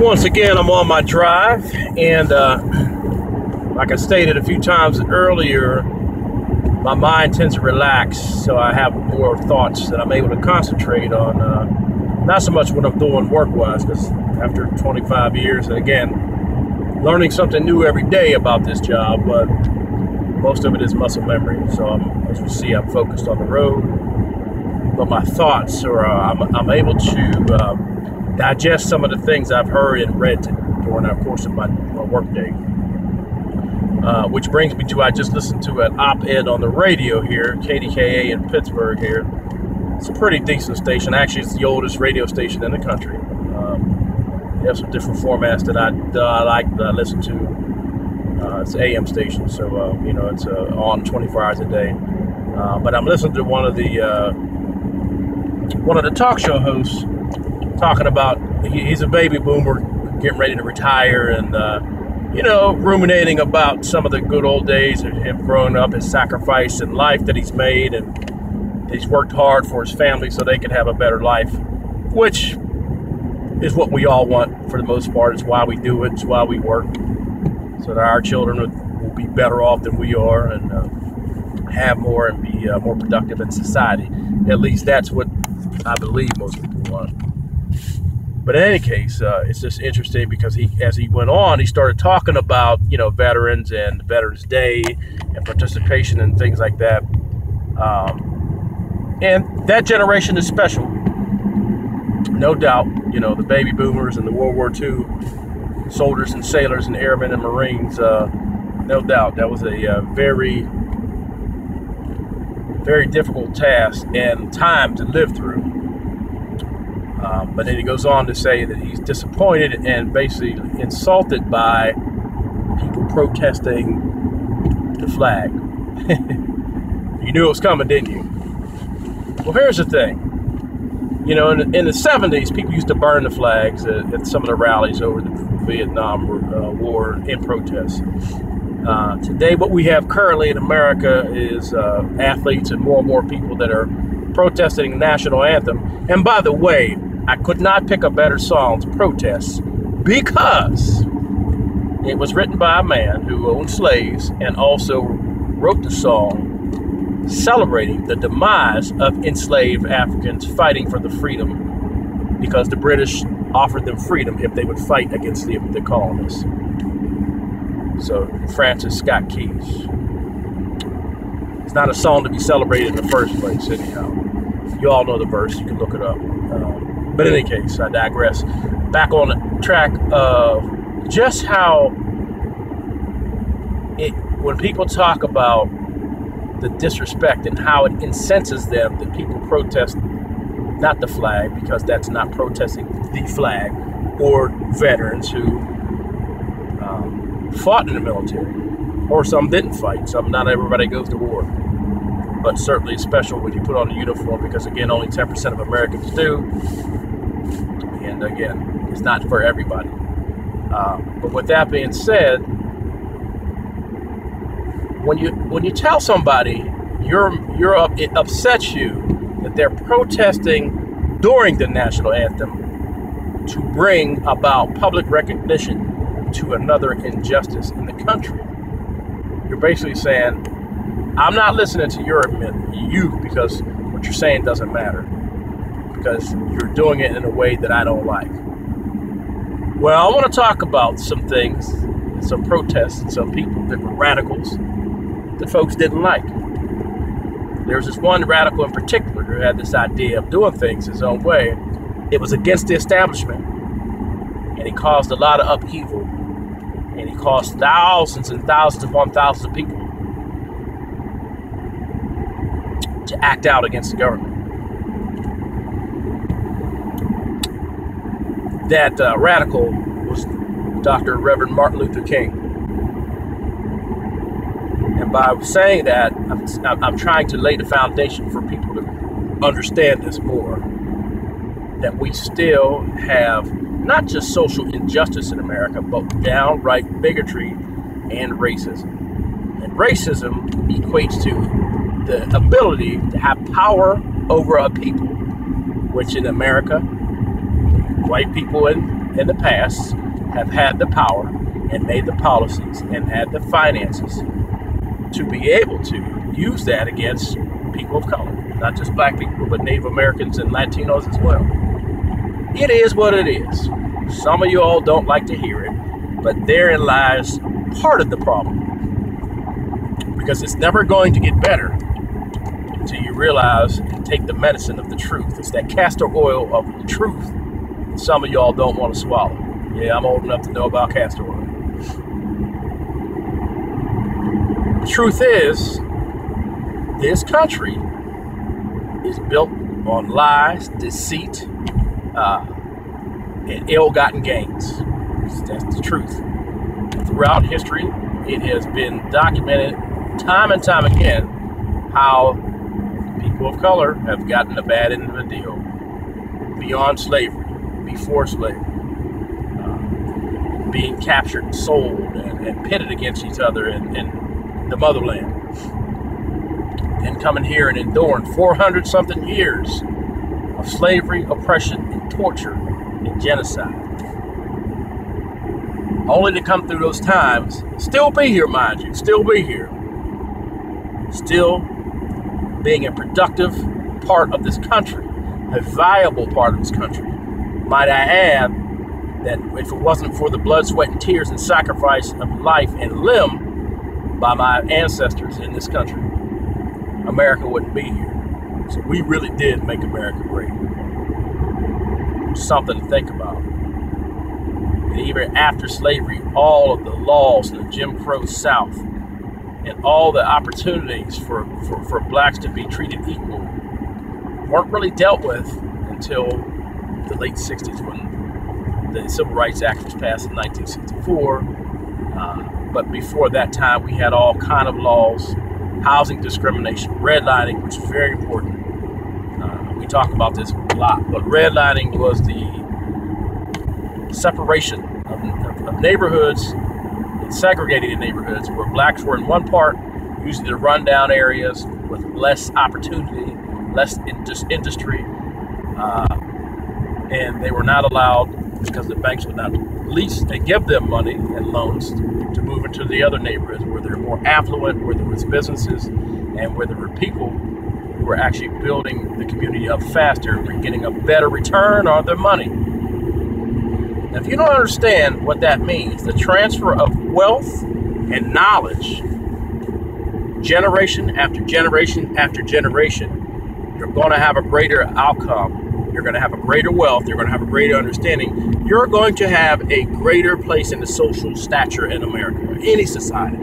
Once again, I'm on my drive, and like I stated a few times earlier, my mind tends to relax, so I have more thoughts that I'm able to concentrate on. Not so much what I'm doing work-wise, because after 25 years, and again, learning something new every day about this job, but most of it is muscle memory. So as you see, I'm focused on the road, but my thoughts are, I'm able to digest some of the things I've heard and read during the course of my work day. Which brings me to, I just listened to an op-ed on the radio here, KDKA in Pittsburgh here. It's a pretty decent station. Actually, it's the oldest radio station in the country. They have some different formats that I like, that I listen to. It's an AM station, so you know, it's on 24 hours a day. But I'm listening to one of the talk show hosts talking about, he's a baby boomer getting ready to retire, and you know, ruminating about some of the good old days of him growing up, his sacrifice in life that he's made, and he's worked hard for his family so they can have a better life, which is what we all want for the most part. It's why we do it. It's why we work, so that our children will be better off than we are, and have more and be more productive in society. At least that's what I believe most people want. But in any case, it's just interesting because as he went on, he started talking about, you know, veterans and Veterans Day and participation and things like that. And that generation is special, no doubt. You know, the baby boomers and the World War II soldiers and sailors and airmen and Marines, no doubt. That was a very, very difficult task and time to live through. But then he goes on to say that he's disappointed and basically insulted by people protesting the flag. You knew it was coming, didn't you? Well, here's the thing. You know, in the 70s, people used to burn the flags at some of the rallies over the Vietnam War in protest. Today, what we have currently in America is athletes and more people that are protesting the national anthem. And by the way, I could not pick a better song to protest, because it was written by a man who owned slaves and also wrote the song celebrating the demise of enslaved Africans fighting for the freedom, because the British offered them freedom if they would fight against the colonists. So Francis Scott Keys. It's not a song to be celebrated in the first place, anyhow. You all know the verse. You can look it up. But in any case, I digress. Back on the track of just how when people talk about the disrespect and how it incenses them that people protest not the flag, because that's not protesting the flag, or veterans who fought in the military, or some didn't fight. Not everybody goes to war. But certainly it's special when you put on a uniform, because again, only 10% of Americans do. And again, it's not for everybody. But with that being said, when you tell somebody it upsets you that they're protesting during the national anthem to bring about public recognition to another injustice in the country, you're basically saying, I'm not listening to you because what you're saying doesn't matter, because you're doing it in a way that I don't like. Well, I want to talk about some things, some protests, and some people that were radicals that folks didn't like. There was this one radical in particular who had this idea of doing things his own way. It was against the establishment, and he caused a lot of upheaval, and he caused thousands and thousands upon thousands of people to act out against the government. That radical was Dr. Reverend Martin Luther King. And by saying that, I'm trying to lay the foundation for people to understand this more, that we still have not just social injustice in America, but downright bigotry and racism. And racism equates to the ability to have power over a people, which in America, white people and in the past have had the power and made the policies and had the finances to be able to use that against people of color, not just black people, but Native Americans and Latinos as well. It is what it is. Some of you all don't like to hear it, but therein lies part of the problem. Because it's never going to get better until you realize and take the medicine of the truth. It's that castor oil of the truth that some of y'all don't want to swallow. Yeah, I'm old enough to know about castor oil. The truth is, this country is built on lies, deceit, and ill-gotten gains. That's the truth. Throughout history, it has been documented time and time again how people of color have gotten a bad end of the deal beyond slavery, before slavery, being captured and sold and pitted against each other in the motherland, and coming here and enduring 400-something years of slavery, oppression, and torture and genocide. Only to come through those times, still be here, mind you, still be here. Still being a productive part of this country, a viable part of this country. Might I add that if it wasn't for the blood, sweat, and tears and sacrifice of life and limb by my ancestors in this country, America wouldn't be here. So we really did make America great. Something to think about. And even after slavery, all of the laws in the Jim Crow South and all the opportunities for blacks to be treated equal weren't really dealt with until the late 60s when the Civil Rights Act was passed in 1964. But before that time, we had all kind of laws, housing discrimination, redlining, which is very important. We talk about this a lot, but redlining was the separation of neighborhoods, segregated neighborhoods where blacks were in one part, usually the rundown areas with less opportunity, less industry, and they were not allowed, because the banks would not lease and give them money and loans to move into the other neighborhoods where they're more affluent, where there was businesses, and where there were people who were actually building the community up faster and getting a better return on their money. Now, if you don't understand what that means, the transfer of wealth and knowledge, generation after generation after generation, you're going to have a greater outcome. You're going to have a greater wealth. You're going to have a greater understanding. You're going to have a greater place in the social stature in America, or any society.